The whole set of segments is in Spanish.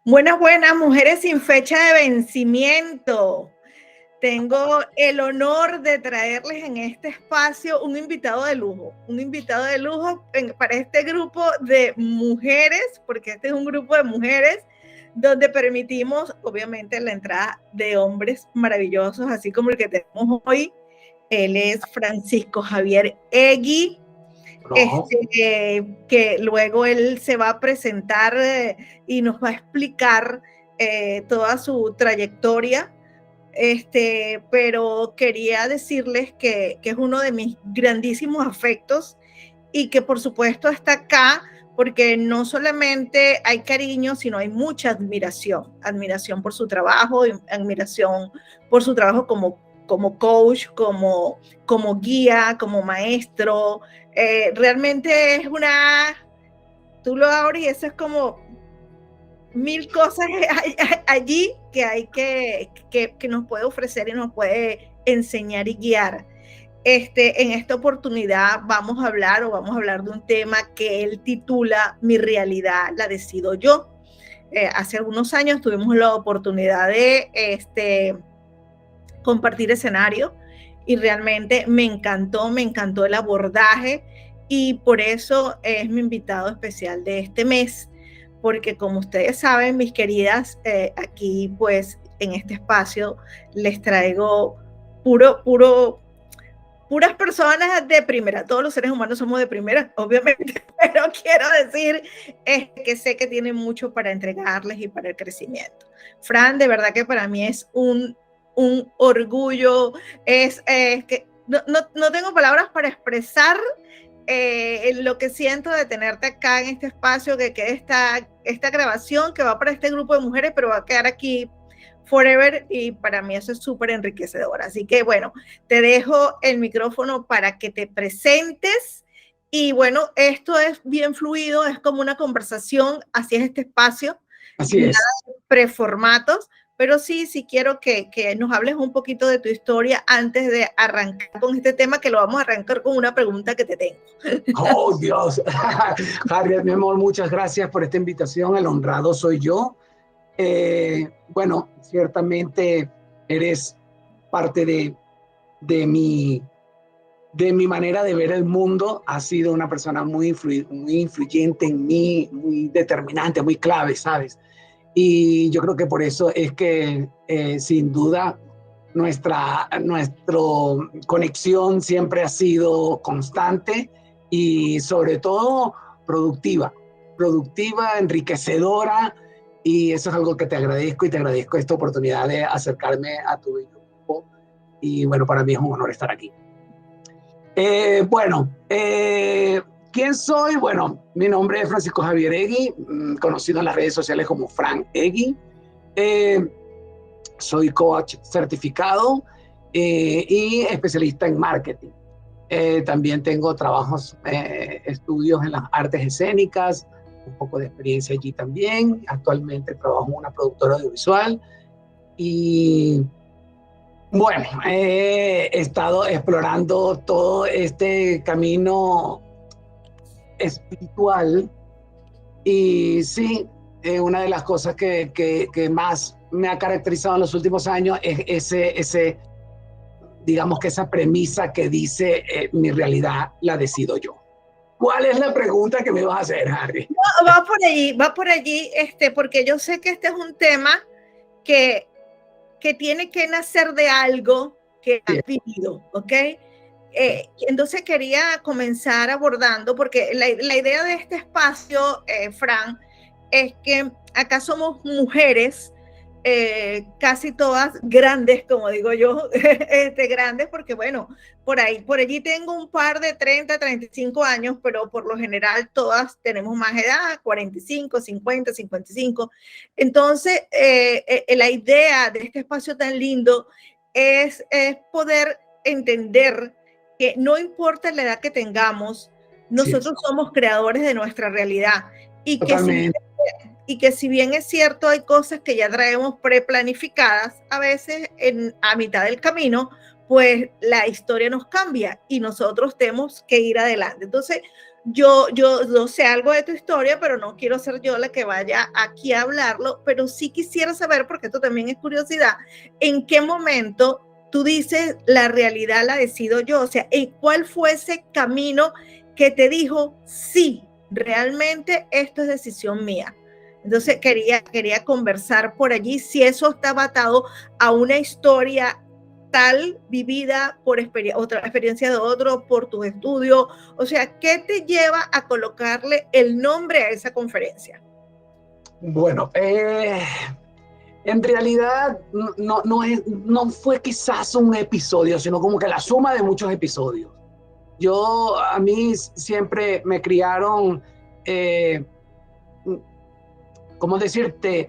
Buenas, buenas, mujeres sin fecha de vencimiento. Tengo el honor de traerles en este espacio un invitado de lujo para este grupo de mujeres, porque este es un grupo de mujeres donde permitimos, obviamente, la entrada de hombres maravillosos, así como el que tenemos hoy. Él es Francisco Javier Egui, No, que luego él se va a presentar y nos va a explicar toda su trayectoria. Pero quería decirles que es uno de mis grandísimos afectos y que por supuesto está acá porque no solamente hay cariño, sino hay mucha admiración. Admiración por su trabajo, admiración por su trabajo como coach, como guía, como maestro. Realmente es tú lo abres y eso es como mil cosas allí que hay que nos puede ofrecer y nos puede enseñar y guiar. En esta oportunidad vamos a hablar de un tema que él titula Mi realidad la decido yo. Hace algunos años tuvimos la oportunidad de compartir escenario y realmente me encantó el abordaje y por eso es mi invitado especial de este mes, porque como ustedes saben, mis queridas, aquí pues en este espacio les traigo puras personas de primera. Todos los seres humanos somos de primera, obviamente, pero quiero decir que sé que tienen mucho para entregarles y para el crecimiento. Fran, de verdad que para mí es un orgullo, que no tengo palabras para expresar lo que siento de tenerte acá en este espacio, que quede esta grabación que va para este grupo de mujeres, pero va a quedar aquí forever y para mí eso es súper enriquecedor. Así que bueno, te dejo el micrófono para que te presentes y bueno, esto es bien fluido, es como una conversación, así es este espacio, así nada es. de preformatos, pero sí quiero que nos hables un poquito de tu historia antes de arrancar con este tema, que lo vamos a arrancar con una pregunta que te tengo. Oh, Dios. Harriet, mi amor, muchas gracias por esta invitación. El honrado soy yo. Bueno, ciertamente eres parte de, mi, de mi manera de ver el mundo. Has sido una persona muy influyente en mí, muy determinante, muy clave, ¿sabes? Y yo creo que por eso es que sin duda nuestra conexión siempre ha sido constante y sobre todo productiva, enriquecedora, y eso es algo que te agradezco y te agradezco esta oportunidad de acercarme a tu grupo y bueno, para mí es un honor estar aquí. Bueno, ¿quién soy? Bueno, mi nombre es Francisco Javier Egui, conocido en las redes sociales como Fran Egui. Soy coach certificado y especialista en marketing. También tengo estudios en las artes escénicas, un poco de experiencia allí también. Actualmente trabajo en una productora audiovisual y bueno, he estado explorando todo este camino espiritual y sí, una de las cosas que más me ha caracterizado en los últimos años es digamos que esa premisa que dice mi realidad la decido yo. ¿Cuál es la pregunta que me vas a hacer, Harry? No, va por allí, porque yo sé que este es un tema que tiene que nacer de algo que has vivido, ¿ok? Entonces quería comenzar abordando, porque la idea de este espacio, Fran, es que acá somos mujeres, casi todas grandes, como digo yo, grandes, porque bueno, por allí tengo un par de 30, 35 años, pero por lo general todas tenemos más edad, 45, 50, 55. Entonces, la idea de este espacio tan lindo es poder entender que no importa la edad que tengamos, nosotros somos creadores de nuestra realidad y que si bien es cierto, hay cosas que ya traemos preplanificadas, a veces a mitad del camino, pues la historia nos cambia y nosotros tenemos que ir adelante. Entonces, yo sé algo de tu historia, pero no quiero ser yo la que vaya aquí a hablarlo, pero sí quisiera saber, porque esto también es curiosidad, ¿en qué momento tú dices la realidad la decido yo? O sea, ¿cuál fue ese camino que te dijo, sí, realmente esto es decisión mía? Entonces quería conversar por allí, si eso estaba atado a una historia tal vivida por otra experiencia de otro, por tus estudios. O sea, ¿qué te lleva a colocarle el nombre a esa conferencia? Bueno, en realidad no fue quizás un episodio, sino como que la suma de muchos episodios. A mí siempre me criaron, ¿cómo decirte?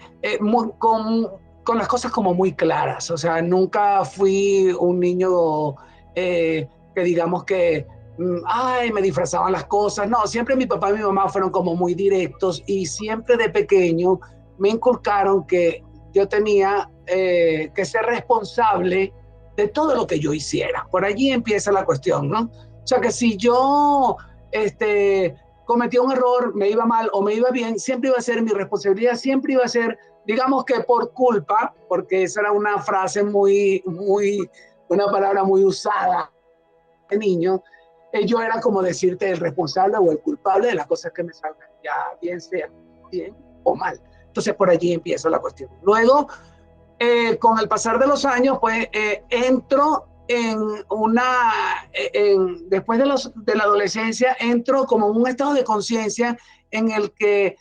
Con las cosas como muy claras. O sea, nunca fui un niño que digamos que, ay, me disfrazaban las cosas. No, siempre mi papá y mi mamá fueron como muy directos y siempre de pequeño me inculcaron que yo tenía que ser responsable de todo lo que yo hiciera. Por allí empieza la cuestión, ¿no? O sea, que si yo cometía un error, me iba mal o me iba bien, siempre iba a ser mi responsabilidad, siempre iba a ser, digamos que por culpa, porque esa era una frase una palabra muy usada de niño, yo era como decirte el responsable o el culpable de las cosas que me salgan, ya bien sea bien o mal. Entonces por allí empieza la cuestión. Luego, con el pasar de los años, pues entro después de la adolescencia, entro como en un estado de conciencia en el que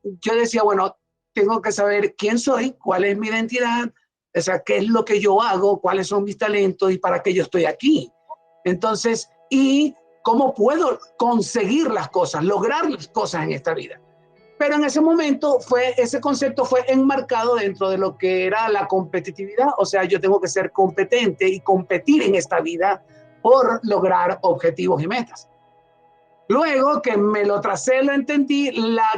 yo decía, bueno, tengo que saber quién soy, cuál es mi identidad, o sea, qué es lo que yo hago, cuáles son mis talentos y para qué yo estoy aquí. Entonces, y cómo puedo conseguir las cosas, lograr las cosas en esta vida. Pero en ese momento ese concepto fue enmarcado dentro de lo que era la competitividad. O sea, yo tengo que ser competente y competir en esta vida por lograr objetivos y metas. Luego que me lo tracé, lo entendí,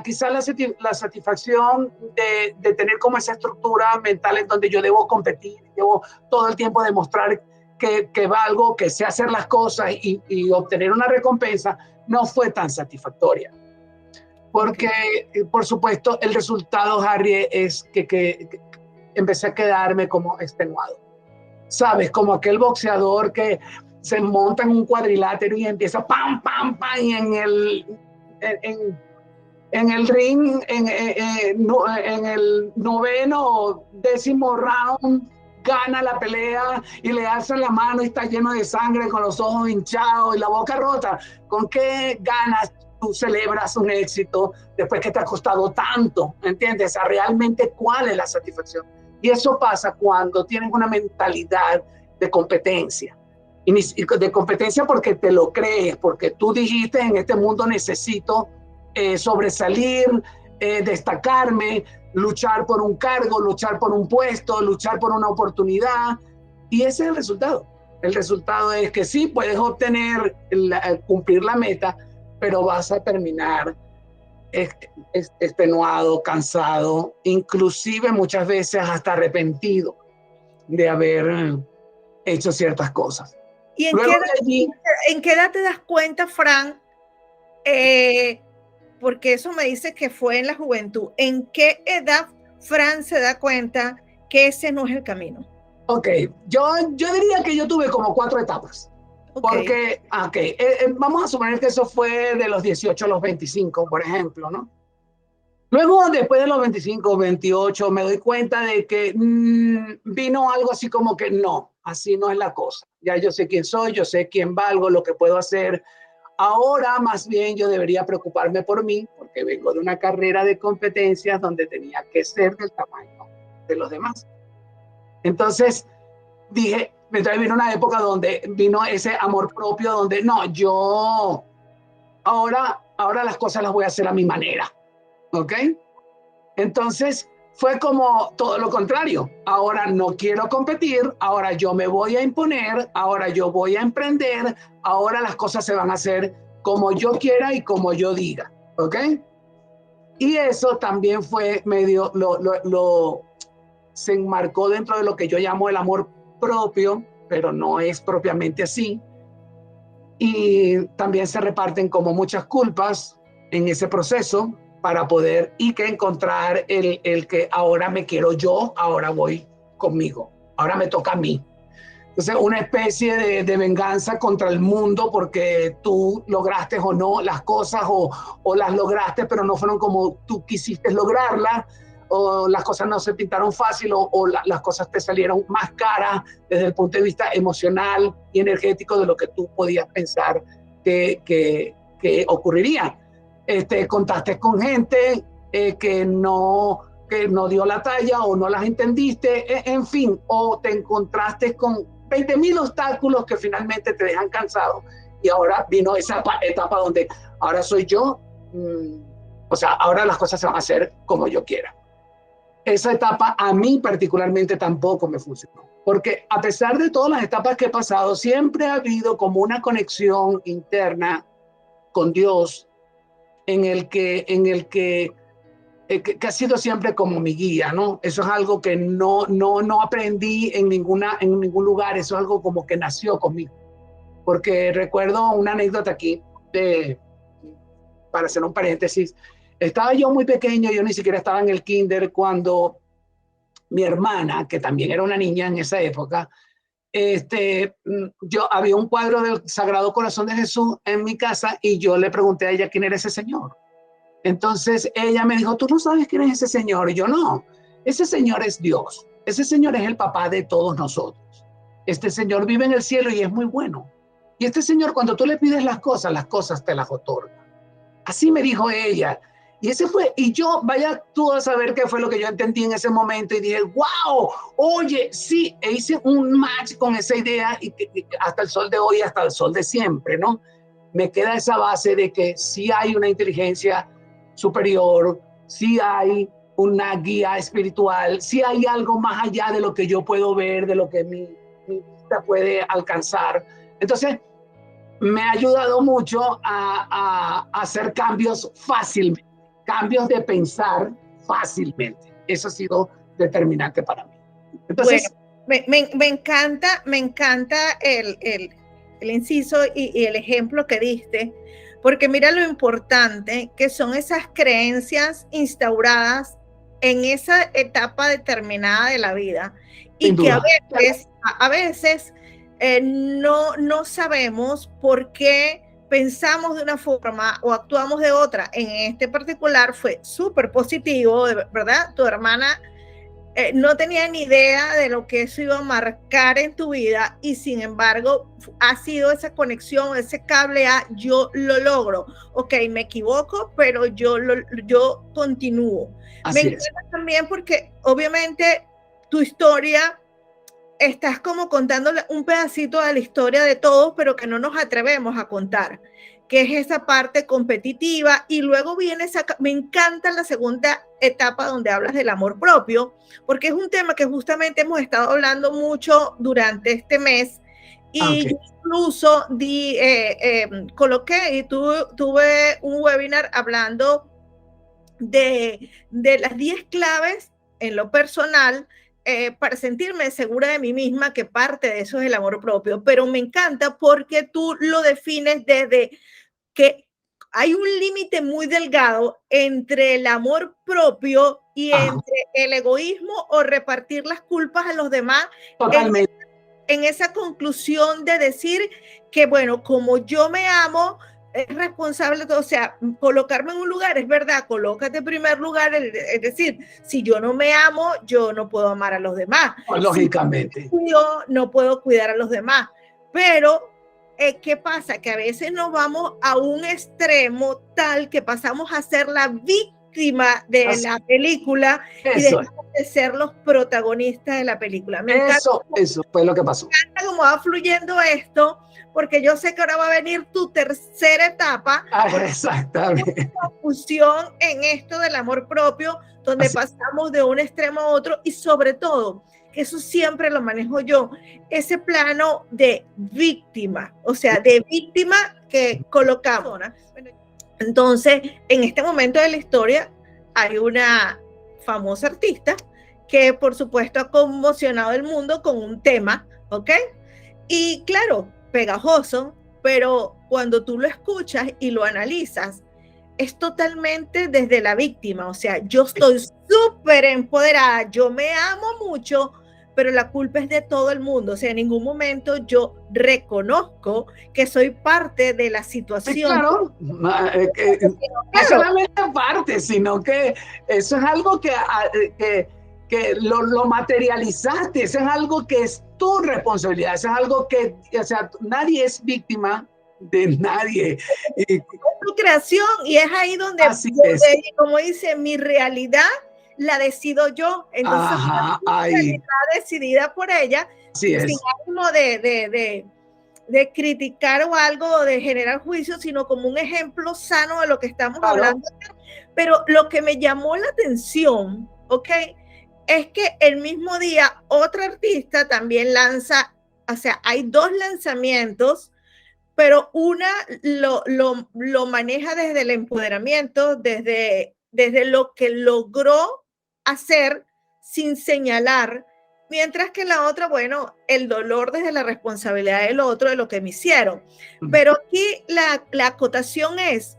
quizás la satisfacción de tener como esa estructura mental en donde yo debo competir, debo todo el tiempo demostrar que valgo, que sé hacer las cosas y obtener una recompensa, no fue tan satisfactoria. Porque, por supuesto, el resultado, Harry, es que empecé a quedarme como extenuado. ¿Sabes? Como aquel boxeador que se monta en un cuadrilátero y empieza pam, pam, pam, y en el ring, en el noveno, 10º round, gana la pelea y le alza la mano y está lleno de sangre, con los ojos hinchados y la boca rota. ¿Con qué ganas tú celebras un éxito después que te ha costado tanto? ¿Entiendes? O sea, realmente, ¿cuál es la satisfacción? Y eso pasa cuando tienes una mentalidad de competencia. Y de competencia porque te lo crees, porque tú dijiste, en este mundo necesito sobresalir, destacarme, luchar por un cargo, luchar por un puesto, luchar por una oportunidad. Y ese es el resultado. El resultado es que sí, puedes obtener, cumplir la meta, pero vas a terminar extenuado, cansado, inclusive muchas veces hasta arrepentido de haber hecho ciertas cosas. ¿Y en qué edad te das cuenta, Fran? Porque eso me dice que fue en la juventud. ¿En qué edad Fran se da cuenta que ese no es el camino? Ok, yo diría que yo tuve como 4 etapas. Porque, vamos a suponer que eso fue de los 18 a los 25, por ejemplo, ¿no? Luego, después de los 25, 28, me doy cuenta de que vino algo así como que no, así no es la cosa. Ya yo sé quién soy, yo sé quién valgo, lo que puedo hacer. Ahora, más bien, yo debería preocuparme por mí, porque vengo de una carrera de competencias donde tenía que ser del tamaño de los demás. Entonces, dije, entonces vino una época donde vino ese amor propio, donde no, yo ahora las cosas las voy a hacer a mi manera, ¿ok? Entonces fue como todo lo contrario. Ahora no quiero competir, ahora yo me voy a imponer, ahora yo voy a emprender, ahora las cosas se van a hacer como yo quiera y como yo diga, ¿ok? Y eso también fue medio, se enmarcó dentro de lo que yo llamo el amor propio, pero no es propiamente así. y también se reparten como muchas culpas en ese proceso para poder y que encontrar el que ahora me quiero yo, ahora voy conmigo, ahora me toca a mí. Entonces, una especie de venganza contra el mundo porque tú lograste o no las cosas o las lograste, pero no fueron como tú quisiste lograrlas, o las cosas no se pintaron fácil o las cosas te salieron más caras desde el punto de vista emocional y energético de lo que tú podías pensar que ocurriría. Contaste con gente que no dio la talla o no las entendiste, en fin, o te encontraste con 20,000 obstáculos que finalmente te dejan cansado y ahora vino esa etapa donde ahora soy yo, o sea, ahora las cosas se van a hacer como yo quiera. Esa etapa a mí particularmente tampoco me funcionó, porque a pesar de todas las etapas que he pasado, siempre ha habido como una conexión interna con Dios en el que ha sido siempre como mi guía, ¿no? Eso es algo que no aprendí en ningún lugar, eso es algo como que nació conmigo. Porque recuerdo una anécdota aquí, para hacer un paréntesis, estaba yo muy pequeño, yo ni siquiera estaba en el kinder cuando mi hermana, que también era una niña en esa época, yo había un cuadro del Sagrado Corazón de Jesús en mi casa y yo le pregunté a ella quién era ese señor. Entonces ella me dijo, ¿tú no sabes quién es ese señor? Y yo, no, ese señor es Dios, ese señor es el papá de todos nosotros. Este señor vive en el cielo y es muy bueno. Y este señor, cuando tú le pides las cosas te las otorga. Así me dijo ella. Y ese fue, y yo, vaya tú a saber qué fue lo que yo entendí en ese momento y dije, wow, oye, sí, e hice un match con esa idea y hasta el sol de hoy, hasta el sol de siempre, ¿no? Me queda esa base de que sí hay una inteligencia superior, sí hay una guía espiritual, sí hay algo más allá de lo que yo puedo ver, de lo que mi vista puede alcanzar. Entonces, me ha ayudado mucho a hacer cambios fácilmente, cambios de pensar fácilmente. Eso ha sido determinante para mí. Entonces, bueno, me encanta el inciso y el ejemplo que diste, porque mira lo importante que son esas creencias instauradas en esa etapa determinada de la vida y que a veces no sabemos por qué pensamos de una forma o actuamos de otra. En este particular fue súper positivo, ¿verdad? Tu hermana no tenía ni idea de lo que eso iba a marcar en tu vida y sin embargo ha sido esa conexión, ese cable a yo lo logro. Ok, me equivoco, pero yo continúo. Me encanta también porque obviamente tu historia estás como contándole un pedacito de la historia de todos, pero que no nos atrevemos a contar, que es esa parte competitiva, y luego viene me encanta la segunda etapa donde hablas del amor propio, porque es un tema que justamente hemos estado hablando mucho durante este mes, y incluso coloqué y tuve un webinar hablando de las 10 claves en lo personal, para sentirme segura de mí misma, que parte de eso es el amor propio, pero me encanta porque tú lo defines desde que hay un límite muy delgado entre el amor propio y entre el egoísmo o repartir las culpas a los demás. Totalmente. En esa conclusión de decir que, bueno, como yo me amo, es responsable, o sea, colocarme en un lugar, es verdad, colócate en primer lugar, es decir, si yo no me amo, yo no puedo amar a los demás. Lógicamente. Si yo no puedo cuidar a los demás, pero ¿qué pasa? Que a veces nos vamos a un extremo tal que pasamos a ser la víctima de la película y dejamos de ser los protagonistas de la película. Eso fue lo que pasó. Me encanta cómo va fluyendo esto, porque yo sé que ahora va a venir tu tercera etapa. Exactamente. Una fusión en esto del amor propio, donde pasamos de un extremo a otro, y sobre todo, que eso siempre lo manejo yo, ese plano de víctima, o sea, de víctima que colocamos. Entonces, en este momento de la historia, hay una famosa artista que, por supuesto, ha conmocionado el mundo con un tema, ¿ok? Y claro, pegajoso, pero cuando tú lo escuchas y lo analizas, es totalmente desde la víctima. O sea, yo estoy súper empoderada, yo me amo mucho, pero la culpa es de todo el mundo. O sea, en ningún momento yo reconozco que soy parte de la situación. Claro, no solamente parte, sino que eso es algo que lo materializaste, eso es algo que es tu responsabilidad, eso es algo que, o sea, nadie es víctima de nadie. Es tu creación y es ahí donde, como dice, mi realidad la decido yo. Entonces, ajá, la realidad decidida por ella, sin ánimo de criticar o algo, o de generar juicio, sino como un ejemplo sano de lo que estamos hablando. Pero lo que me llamó la atención, ¿ok?, es que el mismo día otra artista también lanza, o sea, hay dos lanzamientos, pero una lo maneja desde el empoderamiento, desde lo que logró hacer sin señalar, mientras que la otra, bueno, el dolor desde la responsabilidad del otro, de lo que me hicieron. Pero aquí la acotación es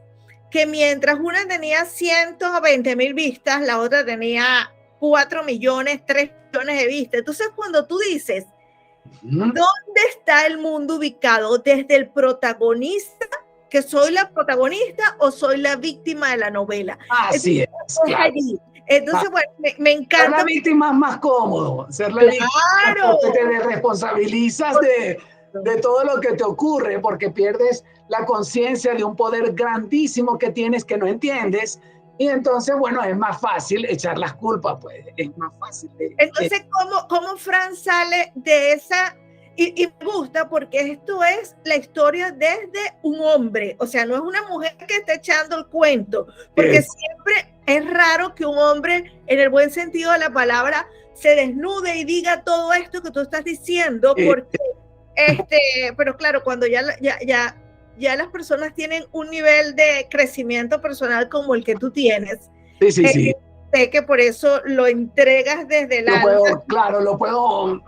que mientras una tenía 120,000 vistas, la otra tenía 4 millones, 3 millones de vistas. Entonces, cuando tú dices, ¿dónde está el mundo ubicado? ¿Desde el protagonista, que soy la protagonista, o soy la víctima de la novela? Así es. Claro. Allí. Entonces, bueno, me encanta. Ser la víctima es más cómodo. Ser la víctima, porque te responsabilizas de todo lo que te ocurre, porque pierdes la conciencia de un poder grandísimo que tienes que no entiendes. Y entonces, bueno, es más fácil echar las culpas, pues, es más fácil. Entonces, ¿cómo Fran sale de esa? Y me gusta porque esto es la historia desde un hombre, o sea, no es una mujer que está echando el cuento, porque siempre es raro que un hombre, en el buen sentido de la palabra, se desnude y diga todo esto que tú estás diciendo, porque, pero claro, cuando ya las personas tienen un nivel de crecimiento personal como el que tú tienes, sí. Sé que por eso lo entregas desde el alma. Claro, lo puedo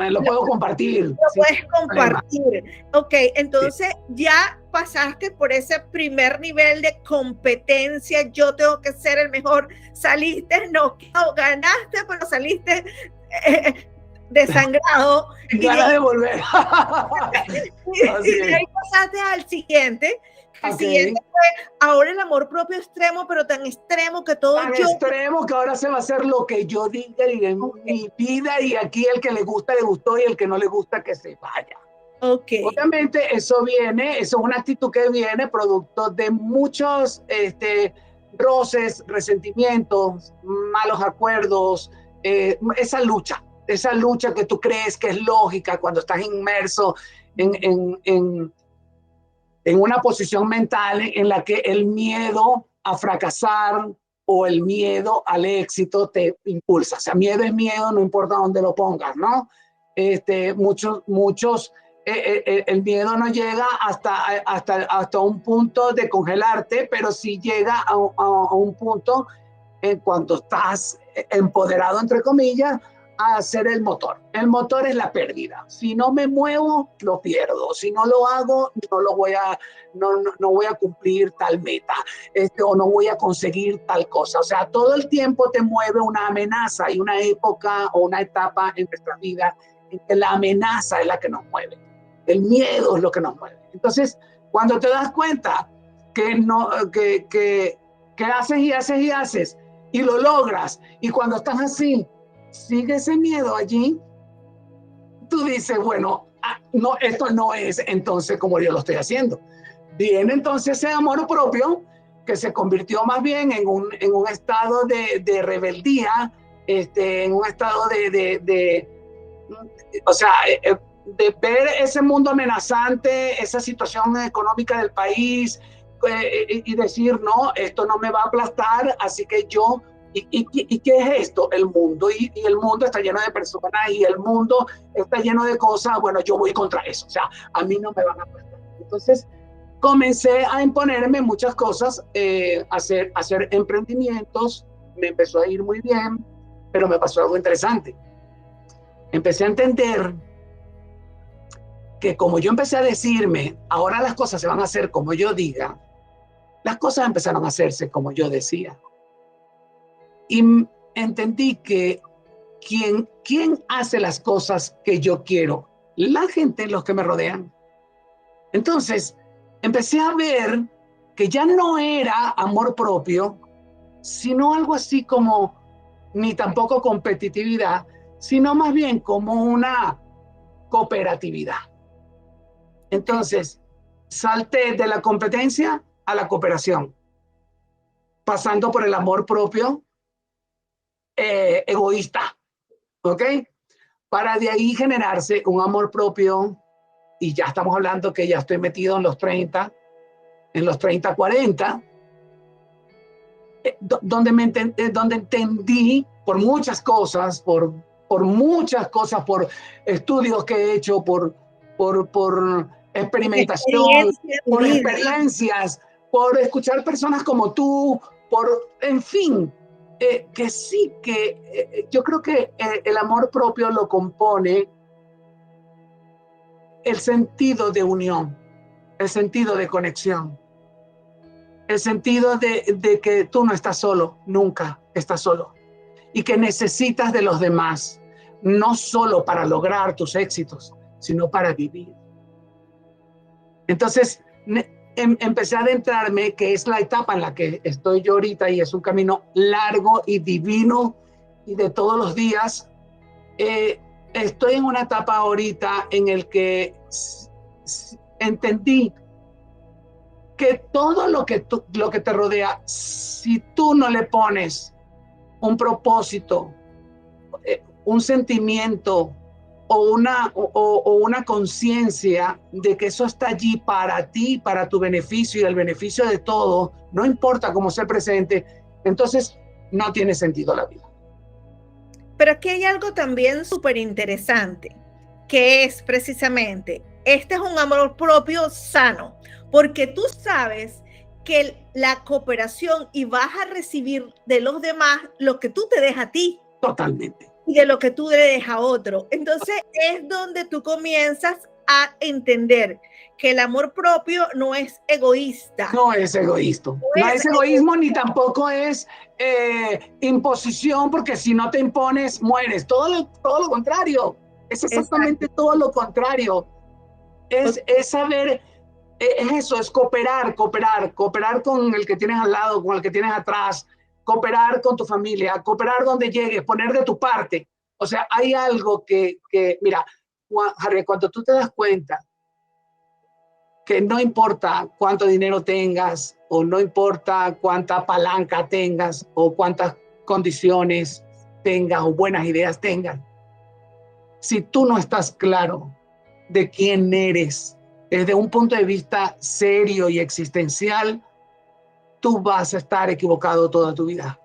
compartir. Lo puedes compartir. Ok, entonces ya pasaste por ese primer nivel de competencia, yo tengo que ser el mejor, saliste noqueado, ganaste, pero saliste desangrado. Ganas de volver. Y de ahí pasaste al siguiente. El siguiente fue ahora el amor propio extremo, pero tan extremo que todo extremo que ahora se va a hacer lo que yo diga y en mi vida, y aquí el que le gusta, le gustó, y el que no le gusta, que se vaya. Obviamente eso es una actitud que viene producto de muchos roces, resentimientos, malos acuerdos, esa lucha que tú crees que es lógica cuando estás inmerso en una posición mental en la que el miedo a fracasar o el miedo al éxito te impulsa. O sea, miedo es miedo, no importa dónde lo pongas, ¿no? Muchos el miedo no llega hasta un punto de congelarte, pero sí llega a un punto en cuanto estás empoderado, entre comillas, a ser el motor. El motor es la pérdida. Si no me muevo, lo pierdo. Si no lo hago, no voy a cumplir tal meta, o no voy a conseguir tal cosa. O sea, todo el tiempo te mueve una amenaza. Hay una época o una etapa en nuestra vida en que la amenaza es la que nos mueve. El miedo es lo que nos mueve. Entonces, cuando te das cuenta que haces y lo logras, y cuando estás así, sigue ese miedo allí, tú dices, bueno, no, esto no es entonces como yo lo estoy haciendo. Viene entonces ese amor propio que se convirtió más bien en un estado de rebeldía, en un estado de ver ese mundo amenazante, esa situación económica del país, y decir, no, esto no me va a aplastar, así que yo... ¿Y qué es esto? El mundo, y el mundo está lleno de personas, y el mundo está lleno de cosas. Bueno, yo voy contra eso, o sea, a mí no me van a prestar. Entonces comencé a imponerme muchas cosas, hacer emprendimientos. Me empezó a ir muy bien, pero me pasó algo interesante. Empecé a entender que como yo empecé a decirme, ahora las cosas se van a hacer como yo diga, las cosas empezaron a hacerse como yo decía. Y entendí que ¿quién hace las cosas que yo quiero? La gente, los que me rodean. Entonces, empecé a ver que ya no era amor propio, sino algo así como, ni tampoco competitividad, sino más bien como una cooperatividad. Entonces, salté de la competencia a la cooperación, pasando por el amor propio egoísta, ¿ok? Para de ahí generarse un amor propio, y ya estamos hablando que ya estoy metido en los 30, 40, donde entendí por muchas cosas, por estudios que he hecho, por experimentación, por experiencias, por escuchar personas como tú, en fin, que sí, que yo creo que el amor propio lo compone el sentido de unión, el sentido de conexión, el sentido de que tú no estás solo, nunca estás solo, y que necesitas de los demás, no solo para lograr tus éxitos, sino para vivir. Entonces, empecé a adentrarme, que es la etapa en la que estoy yo ahorita, y es un camino largo y divino y de todos los días. Estoy en una etapa ahorita en el que entendí que todo lo que te rodea, si tú no le pones un propósito, un sentimiento o una conciencia de que eso está allí para ti, para tu beneficio y el beneficio de todo, no importa cómo se presente, entonces no tiene sentido la vida. Pero aquí hay algo también súper interesante, que es precisamente, este es un amor propio sano, porque tú sabes que la cooperación y vas a recibir de los demás lo que tú te dejas a ti. Totalmente. Y de lo que tú le dejas a otro. Entonces es donde tú comienzas a entender que el amor propio no es egoísta. No es egoísta. No es egoísmo ni tampoco es imposición, porque si no te impones, mueres. Todo lo contrario. Es exactamente todo lo contrario. Es saber, es eso, es cooperar con el que tienes al lado, con el que tienes atrás, cooperar con tu familia, cooperar donde llegues, poner de tu parte. O sea, hay algo que mira, Harry, cuando tú te das cuenta que no importa cuánto dinero tengas, o no importa cuánta palanca tengas, o cuántas condiciones tengas, o buenas ideas tengas, si tú no estás claro de quién eres, desde un punto de vista serio y existencial, tú vas a estar equivocado toda tu vida.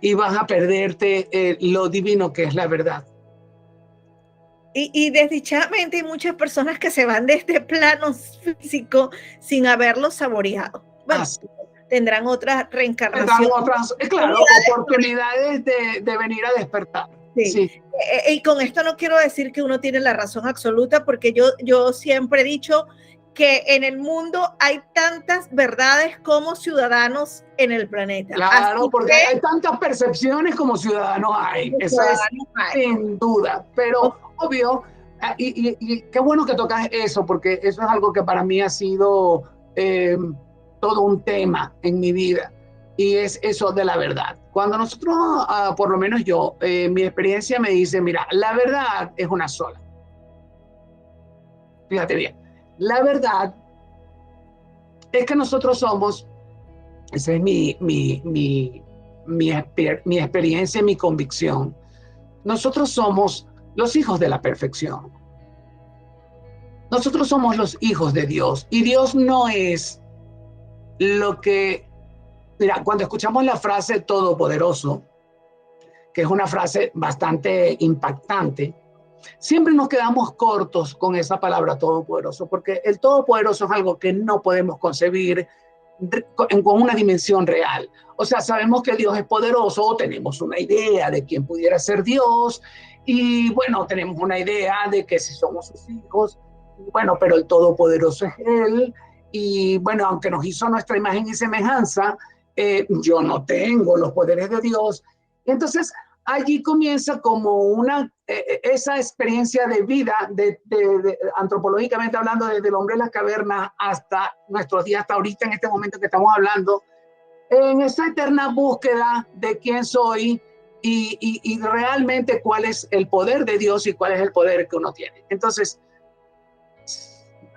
Y vas a perderte lo divino que es la verdad. Y desdichadamente hay muchas personas que se van de este plano físico sin haberlo saboreado. Bueno, tendrán otras reencarnaciones. Tendrán otras, claro, oportunidades de venir a despertar. Sí. Sí. Y con esto no quiero decir que uno tiene la razón absoluta, porque yo siempre he dicho que en el mundo hay tantas verdades como ciudadanos en el planeta. Claro, porque hay tantas percepciones como ciudadanos hay. Eso es sin duda. Pero obvio, y qué bueno que tocas eso, porque eso es algo que para mí ha sido todo un tema en mi vida. Y es eso de la verdad. Cuando nosotros, por lo menos yo, mi experiencia me dice, mira, la verdad es una sola. Fíjate bien. La verdad es que nosotros somos, esa es mi experiencia y mi convicción, nosotros somos los hijos de la perfección. Nosotros somos los hijos de Dios, y Dios no es lo que... Mira, cuando escuchamos la frase todopoderoso, que es una frase bastante impactante, siempre nos quedamos cortos con esa palabra todopoderoso, porque el todopoderoso es algo que no podemos concebir, con una dimensión real. O sea, sabemos que Dios es poderoso, tenemos una idea de quién pudiera ser Dios, y bueno, tenemos una idea de que si somos sus hijos, bueno, pero el Todopoderoso es Él, y bueno, aunque nos hizo nuestra imagen y semejanza, yo no tengo los poderes de Dios. Entonces, allí comienza como esa experiencia de vida, antropológicamente hablando, desde el hombre de las cavernas hasta nuestros días, hasta ahorita, en este momento que estamos hablando, en esa eterna búsqueda de quién soy y realmente cuál es el poder de Dios y cuál es el poder que uno tiene. Entonces,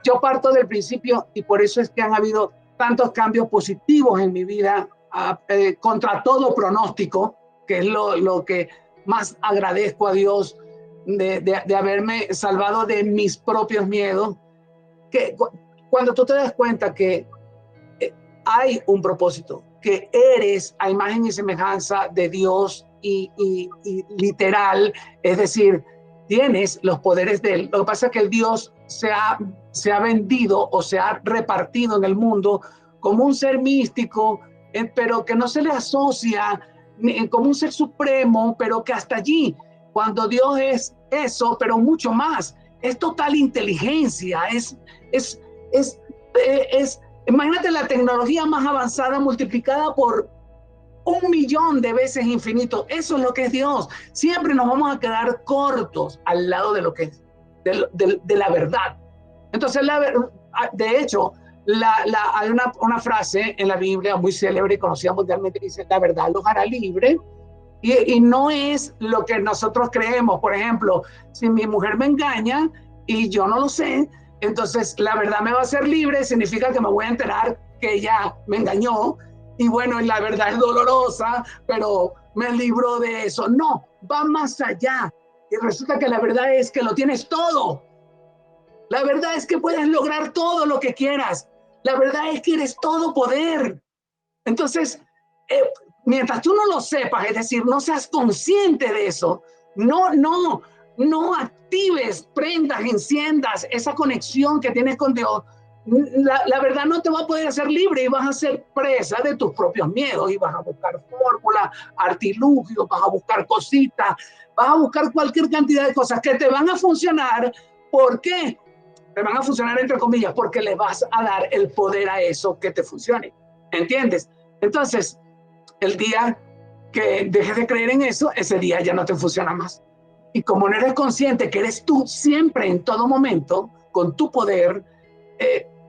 yo parto del principio, y por eso es que han habido tantos cambios positivos en mi vida, contra todo pronóstico, que es lo que más agradezco a Dios de haberme salvado de mis propios miedos. Que cuando tú te das cuenta que hay un propósito, que eres a imagen y semejanza de Dios y literal, es decir, tienes los poderes de Él. Lo que pasa es que el Dios se ha vendido o se ha repartido en el mundo como un ser místico, pero que no se le asocia como un ser supremo, pero que hasta allí, cuando Dios es eso, pero mucho más, es total inteligencia, imagínate la tecnología más avanzada multiplicada por 1.000.000 de veces infinito. Eso es lo que es Dios. Siempre nos vamos a quedar cortos al lado de lo que es, de la verdad. Entonces, de hecho, hay una frase en la Biblia muy célebre y conocida mundialmente que dice: la verdad los hará libre. Y no es lo que nosotros creemos. Por ejemplo, si mi mujer me engaña y yo no lo sé, entonces la verdad me va a hacer libre, significa que me voy a enterar que ella me engañó, y bueno, la verdad es dolorosa, pero me libro de eso. No, va más allá, y resulta que la verdad es que lo tienes todo. La verdad es que puedes lograr todo lo que quieras. La verdad es que eres todo poder. Entonces, mientras tú no lo sepas, es decir, no seas consciente de eso, no actives, prendas, enciendas esa conexión que tienes con Dios, la verdad no te va a poder hacer libre y vas a ser presa de tus propios miedos y vas a buscar fórmulas, artilugios, vas a buscar cositas, vas a buscar cualquier cantidad de cosas que te van a funcionar. ¿Por qué? Te van a funcionar entre comillas porque le vas a dar el poder a eso que te funcione. ¿Entiendes? Entonces, el día que dejes de creer en eso, ese día ya no te funciona más. Y como no eres consciente que eres tú siempre, en todo momento, con tu poder,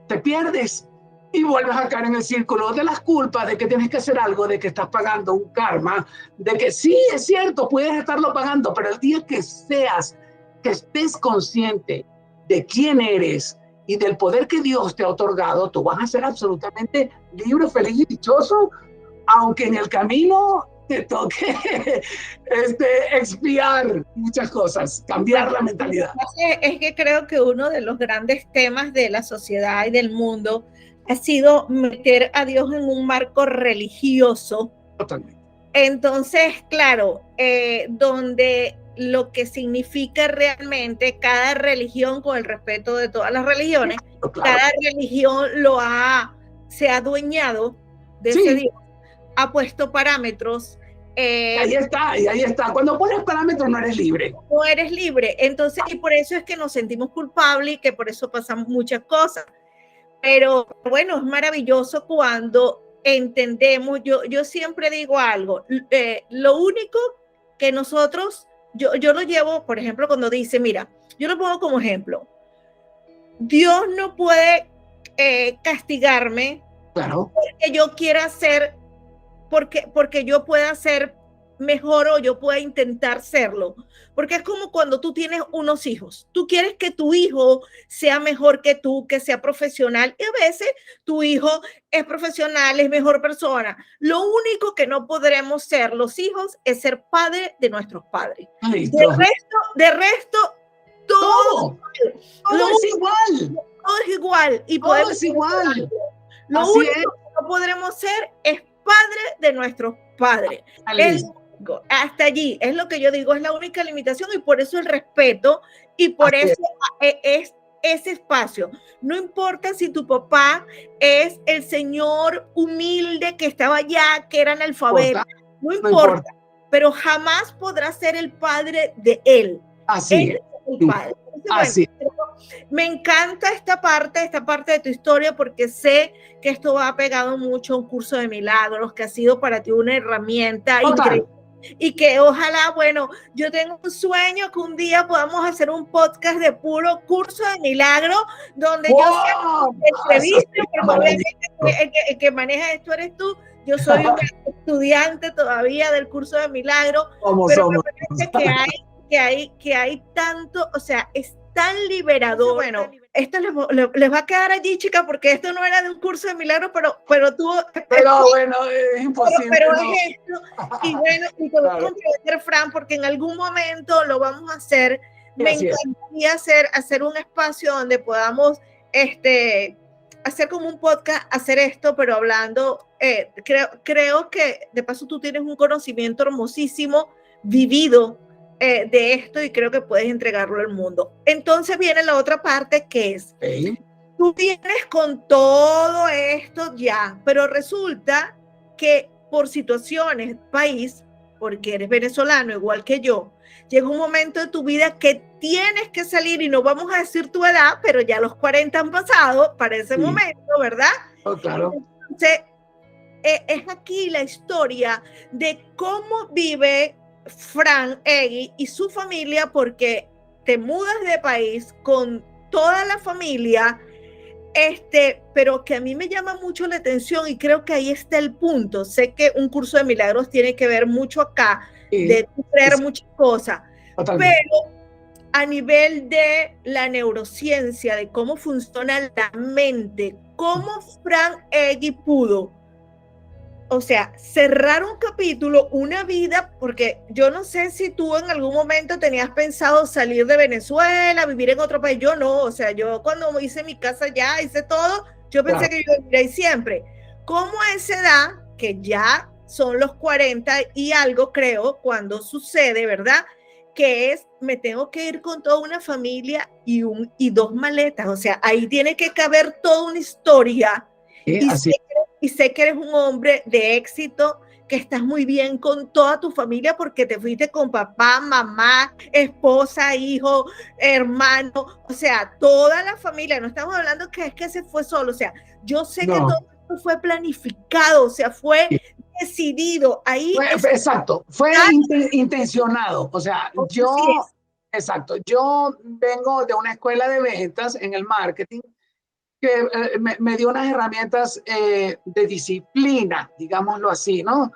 te pierdes y vuelves a caer en el círculo de las culpas, de que tienes que hacer algo, de que estás pagando un karma, de que sí, es cierto, puedes estarlo pagando, pero el día que estés consciente de quién eres y del poder que Dios te ha otorgado, tú vas a ser absolutamente libre, feliz y dichoso, aunque en el camino te toque expiar muchas cosas, cambiar la mentalidad. Es que creo que uno de los grandes temas de la sociedad y del mundo ha sido meter a Dios en un marco religioso. Totalmente. Entonces, claro, donde lo que significa realmente cada religión, con el respeto de todas las religiones, claro, cada religión se ha adueñado de ese Dios, ha puesto parámetros. Ahí está. Cuando pones parámetros no eres libre. No eres libre. Entonces, y por eso es que nos sentimos culpables y que por eso pasan muchas cosas. Pero bueno, es maravilloso cuando entendemos. Yo siempre digo algo. Lo único que nosotros, yo lo llevo, por ejemplo, cuando dice, mira, yo lo pongo como ejemplo. Dios no puede castigarme, claro, porque yo quiera ser, porque yo pueda ser mejor o yo pueda intentar serlo. Porque es como cuando tú tienes unos hijos. Tú quieres que tu hijo sea mejor que tú, que sea profesional. Y a veces tu hijo es profesional, es mejor persona. Lo único que no podremos ser los hijos es ser padre de nuestros padres. De resto, todo es igual. Todo es igual. Y todo es igual. Lo único que no podremos ser es padre de nuestros padres. Hasta allí es lo que yo digo, es la única limitación, y por eso el respeto, y por eso es ese espacio. No importa si tu papá es el señor humilde que estaba allá, que era analfabeto, no importa, pero jamás podrá ser el padre de él. Así es. El padre. Entonces, me encanta esta parte de tu historia, porque sé que esto va pegado mucho a un curso de milagros, que ha sido para ti una herramienta increíble. Y que ojalá, bueno, yo tengo un sueño que un día podamos hacer un podcast de puro curso de milagros, donde yo sea entrevista, porque obviamente el que maneja esto eres tú. Yo soy un estudiante todavía del curso de milagros, pero me parece que hay tanto, o sea, es tan liberador. Bueno, esto les va a quedar allí, chicas, porque esto no era de un curso de milagros, pero tú... Pero bueno, es imposible. Pero no. Es esto, y bueno, y te voy a comprometer, Fran, porque en algún momento lo vamos a hacer. Me encantaría hacer un espacio donde podamos hacer como un podcast, hacer esto, pero hablando, creo que de paso tú tienes un conocimiento hermosísimo, vivido, de esto, y creo que puedes entregarlo al mundo. Entonces viene la otra parte, que es, tú vienes con todo esto ya, pero resulta que por situaciones, país, porque eres venezolano igual que yo, llega un momento de tu vida que tienes que salir, y no vamos a decir tu edad, pero ya los 40 han pasado para ese momento, ¿verdad? Oh, claro. Entonces, es aquí la historia de cómo vive Fran Egui y su familia, porque te mudas de país con toda la familia, pero que a mí me llama mucho la atención, y creo que ahí está el punto. Sé que un curso de milagros tiene que ver mucho acá, de creer muchas cosas, pero a nivel de la neurociencia, de cómo funciona la mente, cómo Fran Egui pudo, o sea, cerrar un capítulo, una vida, porque yo no sé si tú en algún momento tenías pensado salir de Venezuela, vivir en otro país. Yo no, o sea, yo cuando hice mi casa ya, hice todo, yo pensé que yo iba a vivir ahí siempre. ¿Cómo a esa edad, que ya son los 40 y algo, creo, cuando sucede, ¿verdad? Que es, me tengo que ir con toda una familia y 2 maletas, o sea, ahí tiene que caber toda una historia. Y sé que eres un hombre de éxito, que estás muy bien con toda tu familia, porque te fuiste con papá, mamá, esposa, hijo, hermano, o sea, toda la familia. No estamos hablando que es que se fue solo, o sea, yo sé que todo esto fue planificado, o sea, fue decidido. Ahí exacto, fue intencionado, o sea, yo vengo de una escuela de ventas en el marketing, que me dio unas herramientas de disciplina, digámoslo así, ¿no?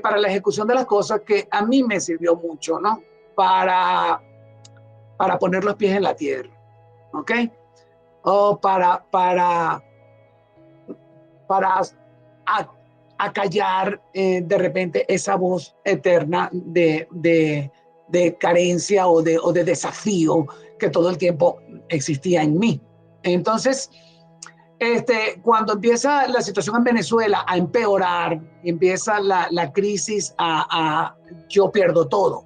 Para la ejecución de las cosas, que a mí me sirvió mucho, ¿no? Para poner los pies en la tierra, ¿ok? O para acallar de repente esa voz eterna de carencia o de desafío que todo el tiempo existía en mí. Entonces, cuando empieza la situación en Venezuela a empeorar, empieza la crisis yo pierdo todo.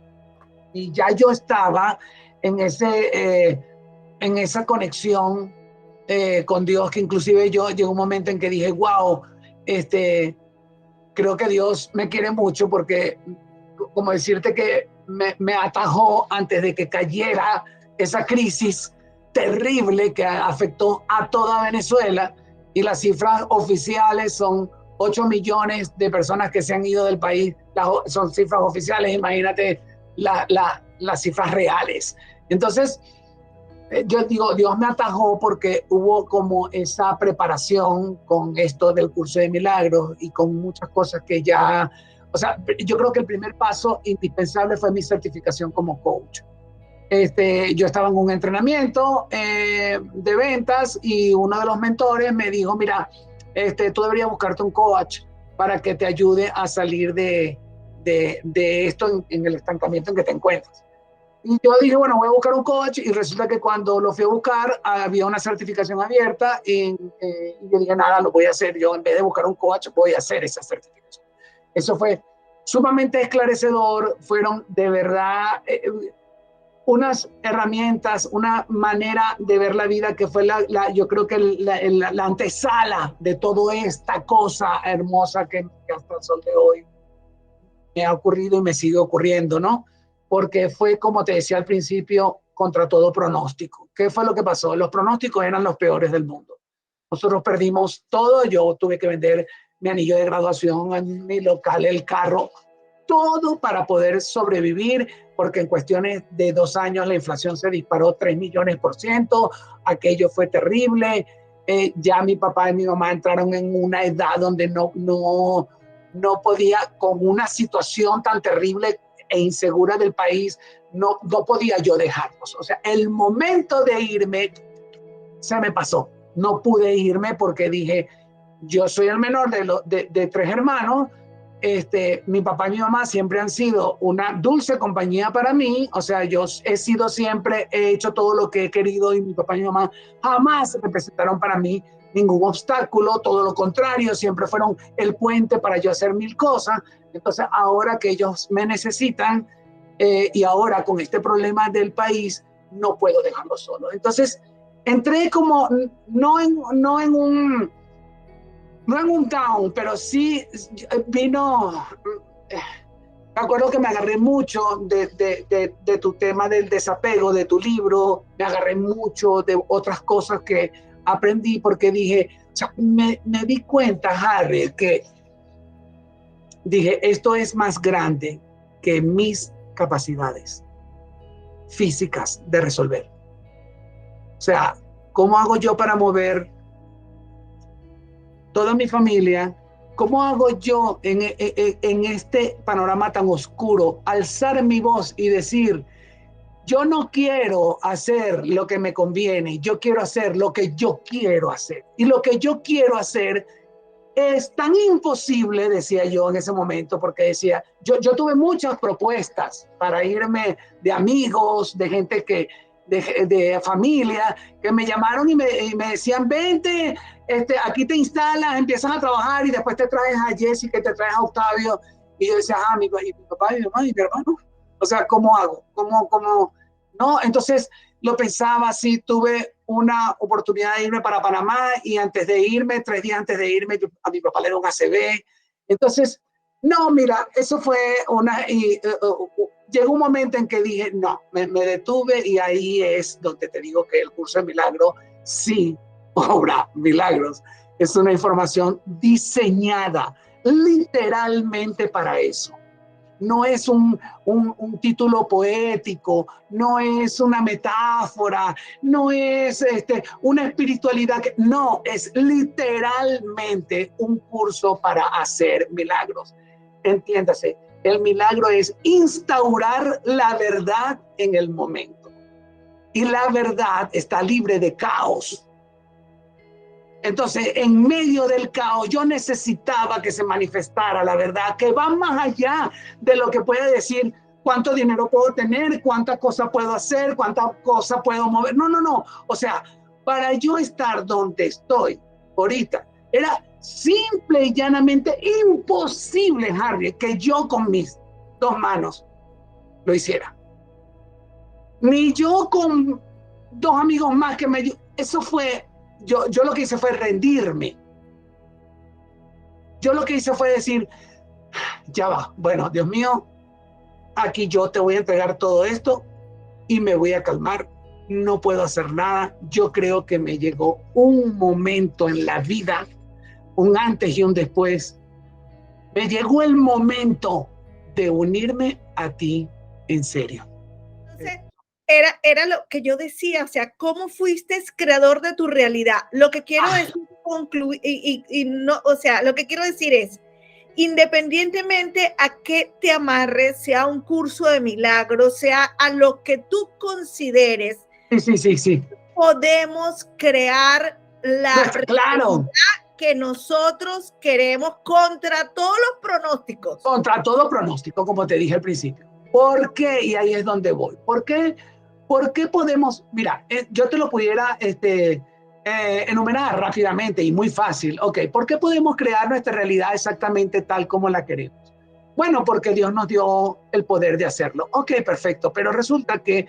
Y ya yo estaba en esa conexión con Dios, que inclusive yo llegó un momento en que dije, wow, creo que Dios me quiere mucho, porque como decirte que me atajó antes de que cayera esa crisis terrible que afectó a toda Venezuela, y las cifras oficiales son 8 millones de personas que se han ido del país. Son cifras oficiales, imagínate las cifras reales. Entonces, yo digo, Dios me atajó porque hubo como esa preparación con esto del curso de milagros y con muchas cosas que ya, o sea, yo creo que el primer paso indispensable fue mi certificación como coach. Yo estaba en un entrenamiento de ventas, y uno de los mentores me dijo, mira, tú deberías buscarte un coach para que te ayude a salir de esto en el estancamiento en que te encuentras. Y yo dije, bueno, voy a buscar un coach, y resulta que cuando lo fui a buscar había una certificación abierta, y yo dije, nada, lo voy a hacer yo, en vez de buscar un coach, voy a hacer esa certificación. Eso fue sumamente esclarecedor, fueron de verdad unas herramientas, una manera de ver la vida que fue yo creo que la antesala de toda esta cosa hermosa que hasta el sol de hoy me ha ocurrido y me sigue ocurriendo, ¿no? Porque fue, como te decía al principio, contra todo pronóstico. ¿Qué fue lo que pasó? Los pronósticos eran los peores del mundo. Nosotros perdimos todo, yo tuve que vender mi anillo de graduación, en mi local, el carro, todo para poder sobrevivir, porque en cuestiones de 2 años la inflación se disparó 3 millones%, aquello fue terrible, ya mi papá y mi mamá entraron en una edad donde no podía, con una situación tan terrible e insegura del país, no podía yo dejarlos. O sea, el momento de irme se me pasó. No pude irme porque dije, yo soy el menor de 3 hermanos, mi papá y mi mamá siempre han sido una dulce compañía para mí, o sea, yo he sido siempre, he hecho todo lo que he querido y mi papá y mi mamá jamás representaron para mí ningún obstáculo, todo lo contrario, siempre fueron el puente para yo hacer 1000 cosas. Entonces ahora que ellos me necesitan y ahora con este problema del país, no puedo dejarlo solo. Entonces entré como no en un down, pero sí vino. Me acuerdo que me agarré mucho de tu tema del desapego, de tu libro, me agarré mucho de otras cosas que aprendí porque dije, o sea, me di cuenta, Harry, que dije, esto es más grande que mis capacidades físicas de resolver. O sea, ¿cómo hago yo para mover toda mi familia? ¿Cómo hago yo en este panorama tan oscuro, alzar mi voz y decir, yo no quiero hacer lo que me conviene, yo quiero hacer lo que yo quiero hacer? Y lo que yo quiero hacer es tan imposible, decía yo en ese momento, porque decía, yo tuve muchas propuestas para irme, de amigos, de gente de familia, que me llamaron y me decían, vente, aquí te instalas, empiezas a trabajar y después te traes a Jessica, te traes a Octavio. Y yo decía, mi papá, mi mamá y mi hermano. O sea, ¿cómo hago? ¿Cómo? ¿No? Entonces lo pensaba así, tuve una oportunidad de irme para Panamá y antes de irme, 3 días antes de irme, a mi papá le dio un ACV. Entonces, no, mira, eso fue llegó un momento en que dije, no, me detuve y ahí es donde te digo que el curso de milagro sí obra milagros. Es una información diseñada literalmente para eso. No es un título poético, no es una metáfora, no es una espiritualidad, no, es literalmente un curso para hacer milagros. Entiéndase, el milagro es instaurar la verdad en el momento. Y la verdad está libre de caos. Entonces, en medio del caos, yo necesitaba que se manifestara la verdad, que va más allá de lo que puede decir cuánto dinero puedo tener, cuántas cosas puedo hacer, cuántas cosas puedo mover. No. O sea, para yo estar donde estoy ahorita, era simple y llanamente imposible, Harry, que yo con mis 2 manos lo hiciera. Ni yo con 2 amigos más que me... Eso fue... Yo lo que hice fue rendirme. Yo lo que hice fue decir, ya va, bueno, Dios mío, aquí yo te voy a entregar todo esto y me voy a calmar. No puedo hacer nada. Yo creo que me llegó un momento en la vida, un antes y un después. Me llegó el momento de unirme a ti en serio. Entonces, era lo que yo decía, o sea, ¿cómo fuiste creador de tu realidad? Lo que quiero decir, concluir, no, o sea, lo que quiero decir es, independientemente a qué te amarres, sea un curso de milagros, sea a lo que tú consideres, sí. Podemos crear la claro, que nosotros queremos contra todos los pronósticos. Contra todo pronóstico, como te dije al principio. ¿Por qué? Y ahí es donde voy. ¿Por qué? ¿Por qué podemos? Mira, yo te lo pudiera enumerar rápidamente y muy fácil. Ok, ¿por qué podemos crear nuestra realidad exactamente tal como la queremos? Bueno, porque Dios nos dio el poder de hacerlo. Ok, perfecto. Pero resulta que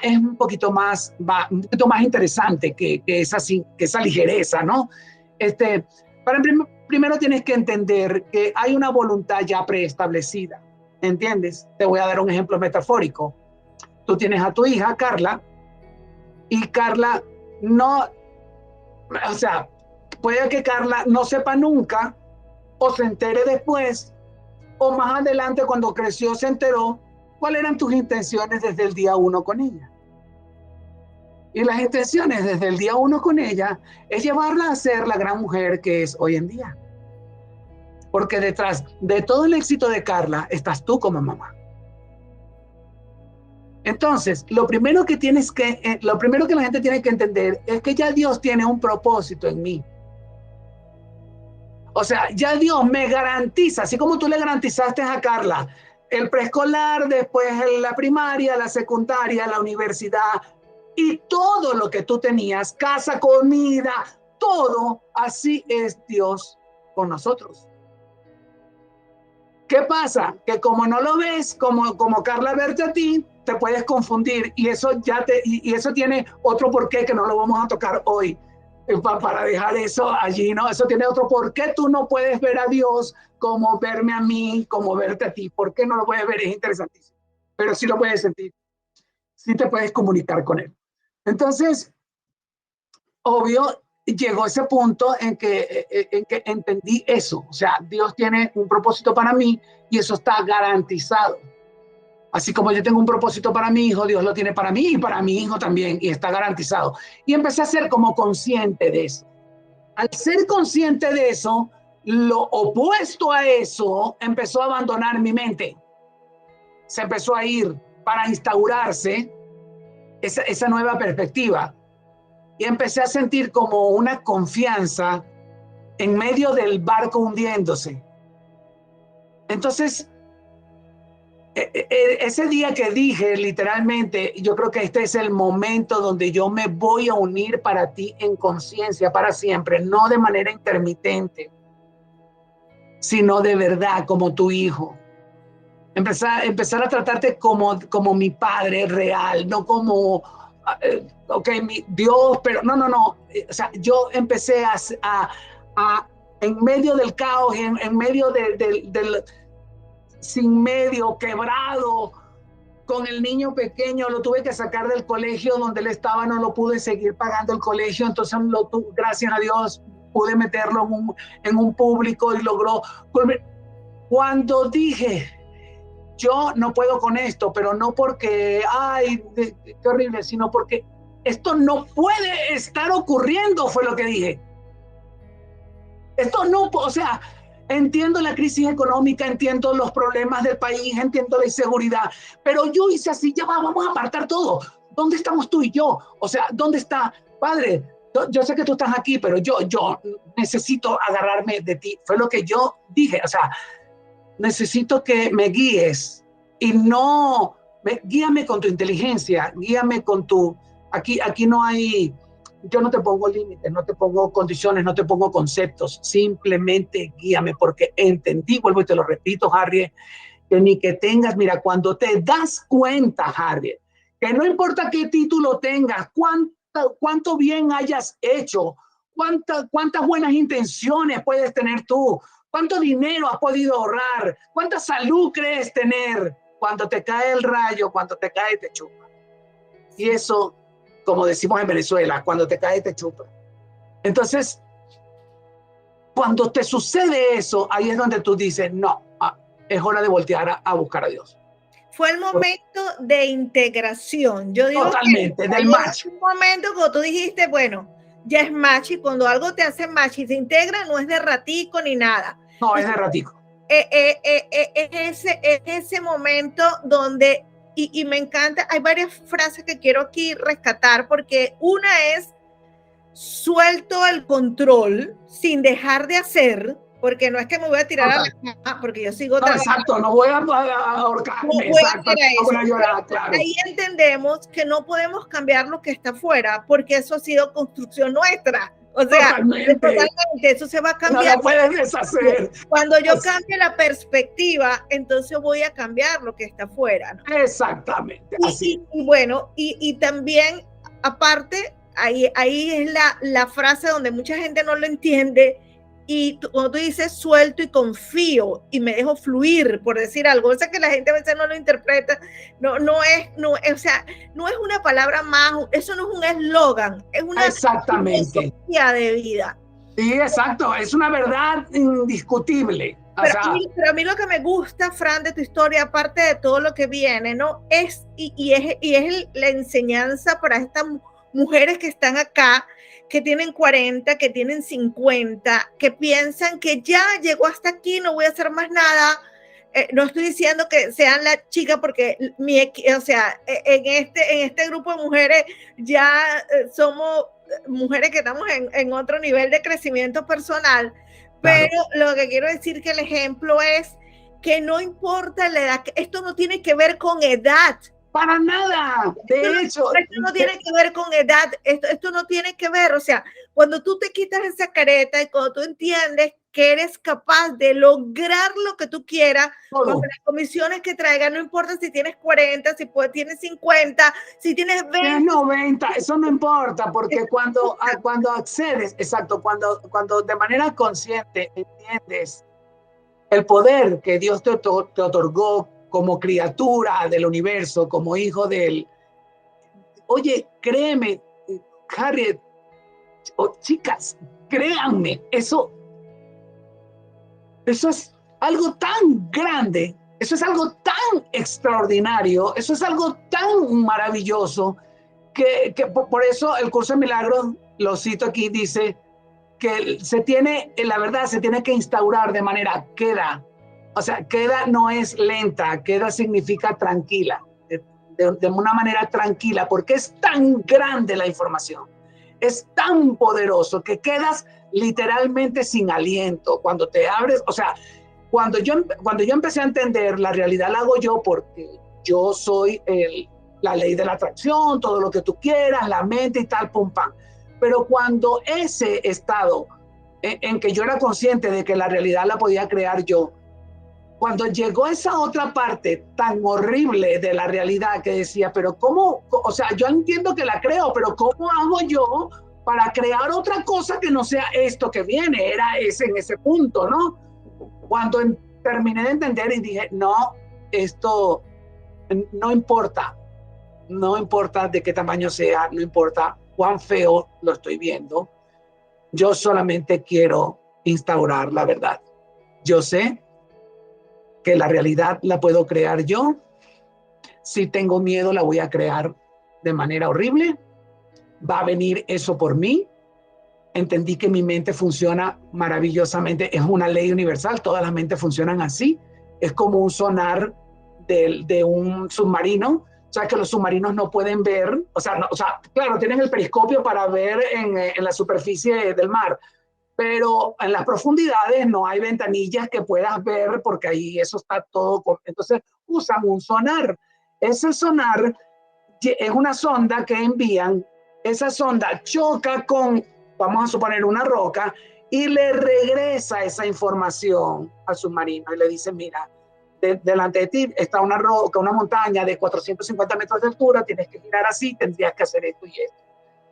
es un poquito más interesante que esa ligereza, ¿no? Primero tienes que entender que hay una voluntad ya preestablecida, ¿entiendes? Te voy a dar un ejemplo metafórico. Tú tienes a tu hija, Carla, y Carla no, o sea, puede que Carla no sepa nunca o se entere después o más adelante cuando creció se enteró cuáles eran tus intenciones desde el día 1 con ella. Y las intenciones desde el día 1 con ella es llevarla a ser la gran mujer que es hoy en día. Porque detrás de todo el éxito de Carla estás tú como mamá. Entonces, lo primero que la gente tiene que entender es que ya Dios tiene un propósito en mí. O sea, ya Dios me garantiza, así como tú le garantizaste a Carla el preescolar, después la primaria, la secundaria, la universidad y todo lo que tú tenías, casa, comida, todo, así es Dios con nosotros. ¿Qué pasa? Que como no lo ves, como Carla verte a ti, te puedes confundir y eso tiene otro porqué que no lo vamos a tocar hoy para dejar eso allí, ¿no? Eso tiene otro porqué. Tú no puedes ver a Dios como verme a mí, como verte a ti. ¿Por qué no lo puedes ver? Es interesantísimo. Pero sí lo puedes sentir. Sí te puedes comunicar con él. Entonces, obvio, llegó ese punto en que entendí eso. O sea, Dios tiene un propósito para mí y eso está garantizado. Así como yo tengo un propósito para mi hijo, Dios lo tiene para mí y para mi hijo también, y está garantizado. Y empecé a ser como consciente de eso. Al ser consciente de eso, lo opuesto a eso empezó a abandonar mi mente. Se empezó a ir para instaurarse esa nueva perspectiva. Y empecé a sentir como una confianza en medio del barco hundiéndose. Entonces, ese día que dije literalmente, yo creo que este es el momento donde yo me voy a unir para ti en conciencia para siempre, no de manera intermitente, sino de verdad como tu hijo. Empezar a tratarte como mi padre real, no como, mi Dios, pero no. O sea, yo empecé a en medio del caos, en medio del sin medio, quebrado, con el niño pequeño, lo tuve que sacar del colegio donde él estaba, no lo pude seguir pagando el colegio, entonces gracias a Dios pude meterlo en un público y logró. Cuando dije, yo no puedo con esto, pero no porque, qué horrible, sino porque esto no puede estar ocurriendo, fue lo que dije. Esto no, o sea, entiendo la crisis económica, entiendo los problemas del país, entiendo la inseguridad, pero yo hice así, vamos a apartar todo. ¿Dónde estamos tú y yo? O sea, ¿dónde está? Padre, yo sé que tú estás aquí, pero yo necesito agarrarme de ti. Fue lo que yo dije, o sea, necesito que me guíes y guíame con tu inteligencia, guíame con aquí no hay... Yo no te pongo límites, no te pongo condiciones, no te pongo conceptos, simplemente guíame porque entendí, vuelvo y te lo repito, Harriet, que ni que tengas, mira, cuando te das cuenta, Harriet, que no importa qué título tengas, cuánto bien hayas hecho, cuántas buenas intenciones puedes tener tú, cuánto dinero has podido ahorrar, cuánta salud crees tener, cuando te cae el rayo, cuando te cae te chupa. Y eso, como decimos en Venezuela, cuando te cae te chupa. Entonces, cuando te sucede eso, ahí es donde tú dices, no, es hora de voltear a buscar a Dios. Fue el momento de integración. Yo digo totalmente, del match. Un momento cuando tú dijiste, bueno, ya es match, y cuando algo te hace match y se integra, no es de ratico ni nada. No, es de ratico. Es ese momento donde, y me encanta, hay varias frases que quiero aquí rescatar, porque una es, suelto el control sin dejar de hacer, porque no es que me voy a tirar a la cama, porque yo sigo trabajando. Exacto, no voy a ahorcarme, no voy a llorar, claro. Ahí entendemos que no podemos cambiar lo que está afuera, porque eso ha sido construcción nuestra. O sea, totalmente, eso se va a cambiar. No lo puedes deshacer. Cuando yo cambie la perspectiva, entonces voy a cambiar lo que está afuera, ¿no? Exactamente, así. Y bueno, y también, aparte, ahí es la frase donde mucha gente no lo entiende, y cuando tú dices suelto y confío y me dejo fluir, por decir algo, o sea que la gente a veces no lo interpreta, o sea, no es una palabra más, eso no es un eslogan, es una filosofía de vida. Sí, exacto, es una verdad indiscutible. Pero a mí lo que me gusta, Fran, de tu historia, aparte de todo lo que viene, ¿no? Es la enseñanza para estas mujeres que están acá, que tienen 40, que tienen 50, que piensan que ya llegó hasta aquí, no voy a hacer más nada. No estoy diciendo que sean la chica, porque o sea, en este grupo de mujeres ya somos mujeres que estamos en otro nivel de crecimiento personal, pero lo que quiero decir que el ejemplo es que no importa la edad, esto no tiene que ver con edad. Para nada, de hecho. Esto no tiene que ver con edad, esto no tiene que ver, o sea, cuando tú te quitas esa careta y cuando tú entiendes que eres capaz de lograr lo que tú quieras, con las comisiones que traigan, no importa si tienes 40, si tienes 50, si tienes 20. Tienes 90, eso no importa, porque cuando accedes, exacto, cuando de manera consciente entiendes el poder que Dios te otorgó como criatura del universo, como hijo de él. Oye, créeme, Harriet, chicas, créanme, eso es algo tan grande, eso es algo tan extraordinario, eso es algo tan maravilloso, que por eso el curso de milagros, lo cito aquí, dice que la verdad se tiene que instaurar de manera queda. O sea, queda no es lenta, queda significa tranquila, de una manera tranquila, porque es tan grande la información, es tan poderoso que quedas literalmente sin aliento cuando te abres. O sea, cuando yo empecé a entender la realidad, la hago yo porque yo soy la ley de la atracción, todo lo que tú quieras, la mente y tal, pum, pam. Pero cuando ese estado en que yo era consciente de que la realidad la podía crear yo, cuando llegó esa otra parte tan horrible de la realidad que decía, pero ¿cómo? O sea, yo entiendo que la creo, pero ¿cómo hago yo para crear otra cosa que no sea esto que viene? Era en ese punto, ¿no? Cuando terminé de entender y dije, no, esto no importa de qué tamaño sea, no importa cuán feo lo estoy viendo, yo solamente quiero instaurar la verdad. Yo sé que la realidad la puedo crear yo. Si tengo miedo, la voy a crear de manera horrible. Va a venir eso por mí. Entendí que mi mente funciona maravillosamente. Es una ley universal. Todas las mentes funcionan así. Es como un sonar de un submarino. O sea, que los submarinos no pueden ver. O sea, claro, tienen el periscopio para ver en la superficie del mar, pero en las profundidades no hay ventanillas que puedas ver porque ahí eso está todo. Entonces usan un sonar. Ese sonar es una sonda que envían. Esa sonda choca con, vamos a suponer, una roca y le regresa esa información al submarino y le dice, mira, delante de ti está una roca, una montaña de 450 metros de altura, tienes que girar así, tendrías que hacer esto y esto.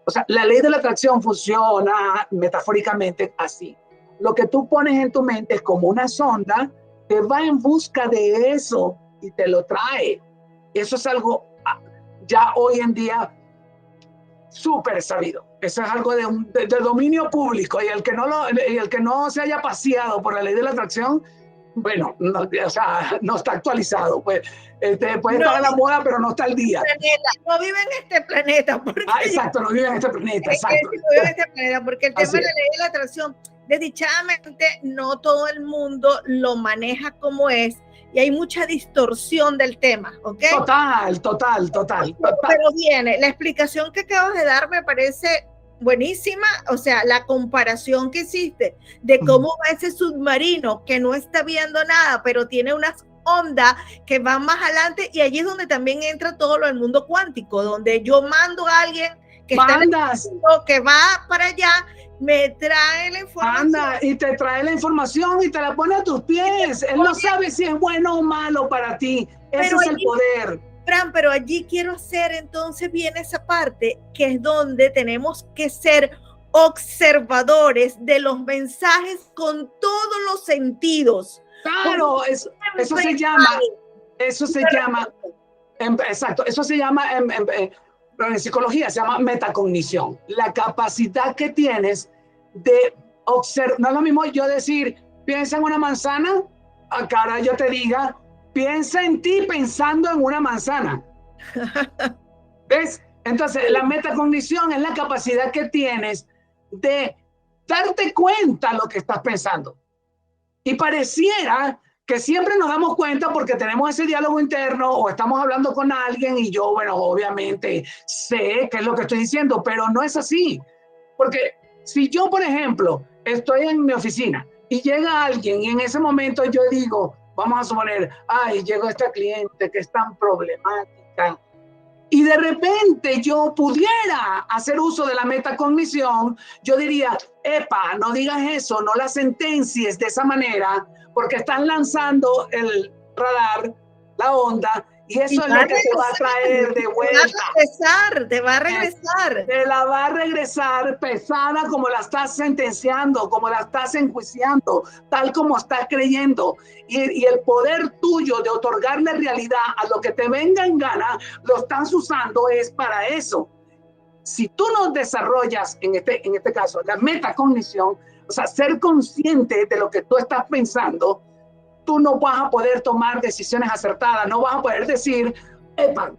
O sea, la ley de la atracción funciona metafóricamente así. Lo que tú pones en tu mente es como una sonda que va en busca de eso y te lo trae. Eso es algo ya hoy en día súper sabido. Eso es algo de dominio público, y el que no se haya paseado por la ley de la atracción, bueno, no está actualizado. Pues, puede estar a la moda, pero no está al día. No vive en este planeta. Exacto, no vive en este planeta. Exacto. No vive en este planeta, porque el tema de la ley de la atracción, desdichadamente, no todo el mundo lo maneja como es, y hay mucha distorsión del tema, ¿ok? Total. Pero viene, la explicación que acabas de dar me parece buenísima. O sea, la comparación que hiciste de cómo va ese submarino que no está viendo nada, pero tiene unas ondas que van más adelante, y allí es donde también entra todo lo del mundo cuántico, donde yo mando a alguien que está en el mundo, que va para allá, me trae la información. Anda, y te trae la información y te la pone a tus pies. Él no sabe si es bueno o malo para ti. Ese es el poder. Fran, pero allí quiero hacer, entonces viene esa parte que es donde tenemos que ser observadores de los mensajes con todos los sentidos. Claro, eso se llama, exacto, eso se llama en psicología, se llama metacognición. La capacidad que tienes de observar, no es lo mismo yo decir, piensa en una manzana, a cara yo te diga, piensa en ti pensando en una manzana. ¿Ves? Entonces, la metacognición es la capacidad que tienes de darte cuenta de lo que estás pensando. Y pareciera que siempre nos damos cuenta porque tenemos ese diálogo interno o estamos hablando con alguien y yo, bueno, obviamente sé qué es lo que estoy diciendo, pero no es así. Porque si yo, por ejemplo, estoy en mi oficina y llega alguien y en ese momento yo digo, vamos a suponer, ay, llegó esta cliente que es tan problemática, y de repente yo pudiera hacer uso de la metacognición, yo diría, epa, no digas eso, no la sentencies de esa manera, porque están lanzando el radar, la onda, y eso es lo que te va a traer de vuelta. Te va a regresar. Te la va a regresar pesada como la estás sentenciando, como la estás enjuiciando, tal como estás creyendo. Y el poder tuyo de otorgarle realidad a lo que te venga en gana, lo estás usando es para eso. Si tú no desarrollas, en este caso, la metacognición, o sea, ser consciente de lo que tú estás pensando, tú no vas a poder tomar decisiones acertadas, no vas a poder decir, epa,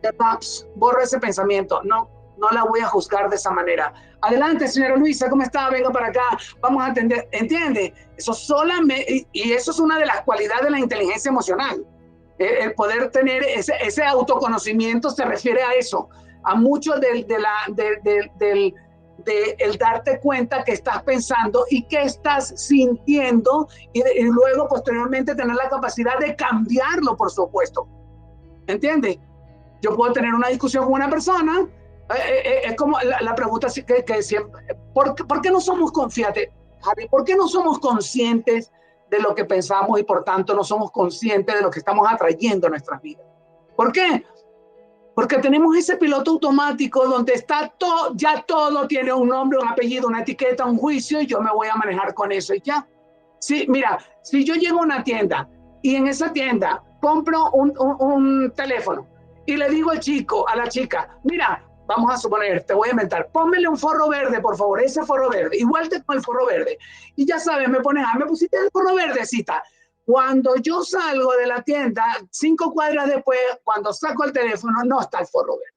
borro ese pensamiento, no la voy a juzgar de esa manera. Adelante, señora Luisa, ¿cómo está? Venga para acá, vamos a entender, ¿entiende? Eso solamente, y eso es una de las cualidades de la inteligencia emocional, el poder tener ese autoconocimiento se refiere a eso, a mucho el darte cuenta que estás pensando y que estás sintiendo y luego posteriormente tener la capacidad de cambiarlo, por supuesto. ¿Entiendes? Yo puedo tener una discusión con una persona, es como la pregunta que siempre, ¿por qué no somos conscientes, Javi? ¿Por qué no somos conscientes de lo que pensamos y por tanto no somos conscientes de lo que estamos atrayendo a nuestras vidas? ¿Por qué? Porque tenemos ese piloto automático donde está todo, ya todo tiene un nombre, un apellido, una etiqueta, un juicio y yo me voy a manejar con eso y ya. Sí, mira, si yo llego a una tienda y en esa tienda compro un teléfono y le digo al chico, a la chica, mira, vamos a suponer, te voy a inventar, pónmele un forro verde, por favor, ese forro verde, igual te con el forro verde. Y ya sabes, me pones, me pusiste el forro verdecita. Cuando yo salgo de la tienda, 5 cuadras después, cuando saco el teléfono, no está el forro verde.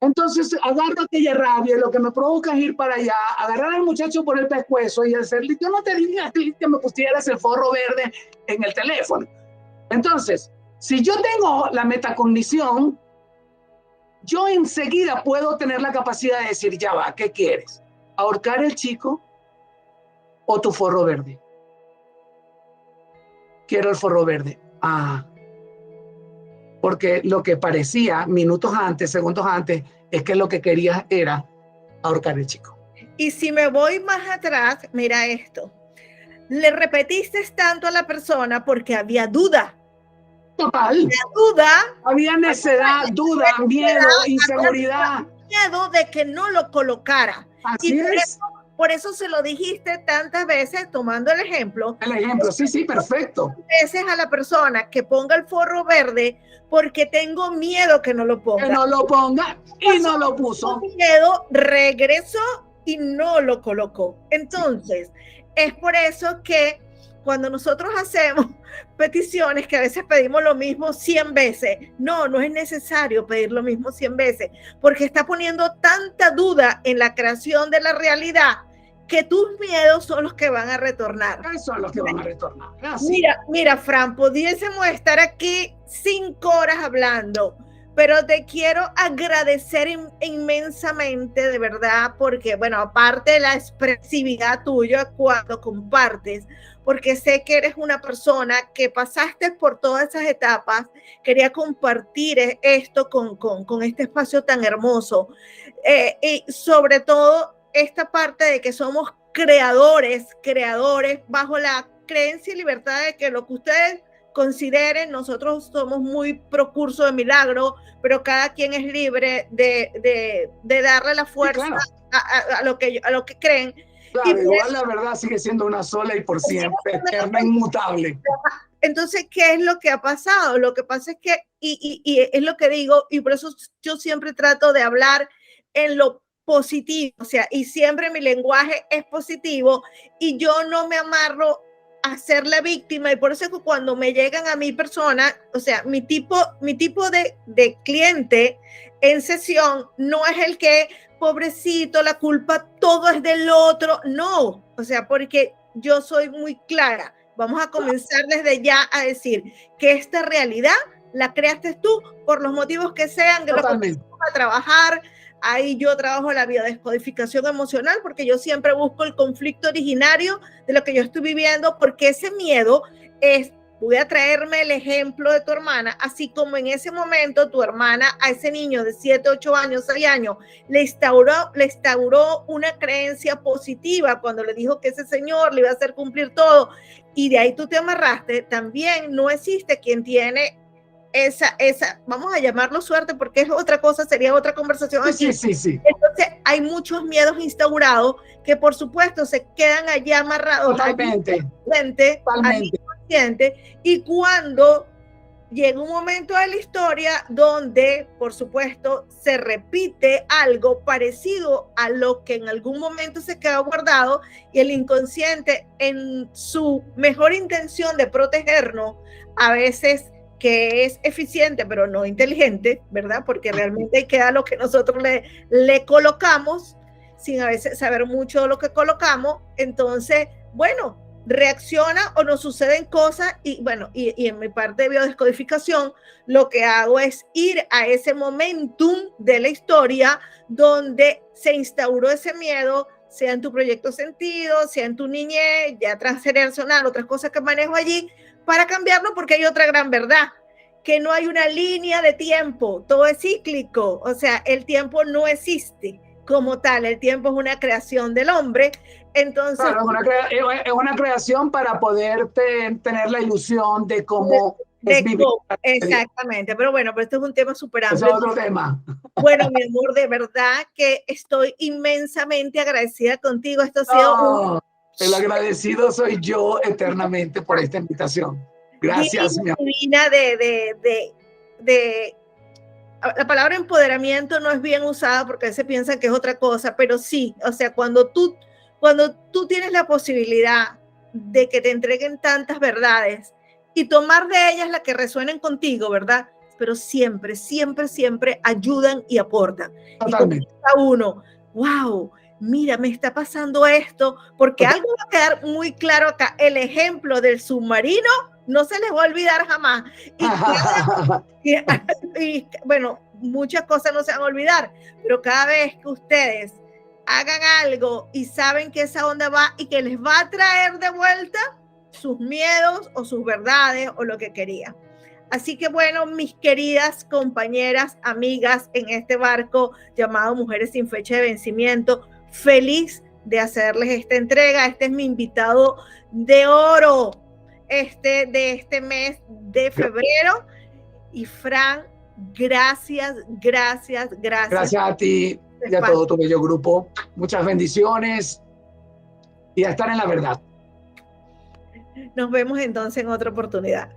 Entonces agarro aquella rabia y lo que me provoca es ir para allá, agarrar al muchacho por el pescuezo y hacerle, yo no te dije que me pusieras el forro verde en el teléfono. Entonces, si yo tengo la metacognición, yo enseguida puedo tener la capacidad de decir, ya va, ¿qué quieres? ¿Ahorcar el chico o tu forro verde? Quiero el forro verde. Porque lo que parecía minutos antes, segundos antes, es que lo que querías era ahorcar el chico. Y si me voy más atrás, mira esto. Le repetiste tanto a la persona porque había duda. Total. Había duda. Había necedad, duda, miedo, inseguridad. Miedo de que no lo colocara. Así es. Por eso se lo dijiste tantas veces, tomando el ejemplo. El ejemplo, sí, perfecto. Veces a la persona que ponga el forro verde porque tengo miedo que no lo ponga. Que no lo ponga y no lo puso. Miedo, regresó y no lo colocó. Entonces, es por eso que cuando nosotros hacemos peticiones, que a veces pedimos lo mismo 100 veces, no es necesario pedir lo mismo 100 veces, porque está poniendo tanta duda en la creación de la realidad que tus miedos son los que van a retornar. Son los que van a retornar. Mira, Fran, pudiésemos estar aquí 5 horas hablando, pero te quiero agradecer inmensamente, de verdad, porque, bueno, aparte de la expresividad tuya cuando compartes, porque sé que eres una persona que pasaste por todas esas etapas, quería compartir esto con este espacio tan hermoso, y sobre todo esta parte de que somos creadores, bajo la creencia y libertad de que lo que ustedes consideren, nosotros somos muy pro curso de milagro, pero cada quien es libre de darle la fuerza, sí, claro, a lo que creen. Claro, igual la verdad sigue siendo una sola y por siempre, eterna, inmutable. Entonces, ¿qué es lo que ha pasado? Lo que pasa es que, y es lo que digo, y por eso yo siempre trato de hablar en lo positivo, o sea, y siempre mi lenguaje es positivo, y yo no me amarro a ser la víctima, y por eso es que cuando me llegan a mi persona, o sea, mi tipo de cliente en sesión no es el que, pobrecito, la culpa todo es del otro, no, o sea, porque yo soy muy clara. Vamos a comenzar desde ya a decir que esta realidad la creaste tú por los motivos que sean, que lo vamos a trabajar. Ahí yo trabajo la biodescodificación emocional porque yo siempre busco el conflicto originario de lo que yo estoy viviendo, porque ese miedo es, voy a traerme el ejemplo de tu hermana, así como en ese momento tu hermana a ese niño de 7, 8 años, 6 años, le instauró una creencia positiva cuando le dijo que ese señor le iba a hacer cumplir todo, y de ahí tú te amarraste. También no existe quien tiene esa, vamos a llamarlo suerte, porque es otra cosa, sería otra conversación aquí. Sí. Entonces hay muchos miedos instaurados que por supuesto se quedan allá amarrados. Totalmente. Y cuando llega un momento de la historia donde, por supuesto, se repite algo parecido a lo que en algún momento se quedó guardado, y el inconsciente, en su mejor intención de protegernos, a veces que es eficiente pero no inteligente, ¿verdad? Porque realmente queda lo que nosotros le colocamos, sin a veces saber mucho de lo que colocamos. Entonces, bueno, reacciona o nos suceden cosas, y bueno, y en mi parte de biodescodificación lo que hago es ir a ese momentum de la historia donde se instauró ese miedo, sea en tu proyecto sentido, sea en tu niñez, ya transgeneracional, otras cosas que manejo allí, para cambiarlo, porque hay otra gran verdad, que no hay una línea de tiempo, todo es cíclico, o sea, el tiempo no existe como tal, el tiempo es una creación del hombre. Entonces, claro, es una creación para poder tener la ilusión de cómo es vivir. Exactamente, pero bueno, pero esto es un tema súper amplio. Es otro tema. Bueno, mi amor, de verdad que estoy inmensamente agradecida contigo. Esto ha sido el agradecido soy yo eternamente por esta invitación. Gracias, divina la palabra empoderamiento no es bien usada porque se piensa que es otra cosa, pero sí, o sea, cuando tú tienes la posibilidad de que te entreguen tantas verdades y tomar de ellas las que resuenen contigo, ¿verdad? Pero siempre, siempre, siempre ayudan y aportan. Totalmente. Y a uno, wow, mira, me está pasando esto, porque algo va a quedar muy claro acá. El ejemplo del submarino no se les va a olvidar jamás. Y bueno, muchas cosas no se van a olvidar, pero cada vez que ustedes hagan algo y saben que esa onda va y que les va a traer de vuelta sus miedos o sus verdades o lo que querían. Así que bueno, mis queridas compañeras, amigas en este barco llamado Mujeres sin Fecha de Vencimiento, feliz de hacerles esta entrega. Este es mi invitado de oro de este mes de febrero. Y Fran, gracias. Gracias a ti y a todo tu bello grupo. Muchas bendiciones y a estar en la verdad. Nos vemos entonces en otra oportunidad.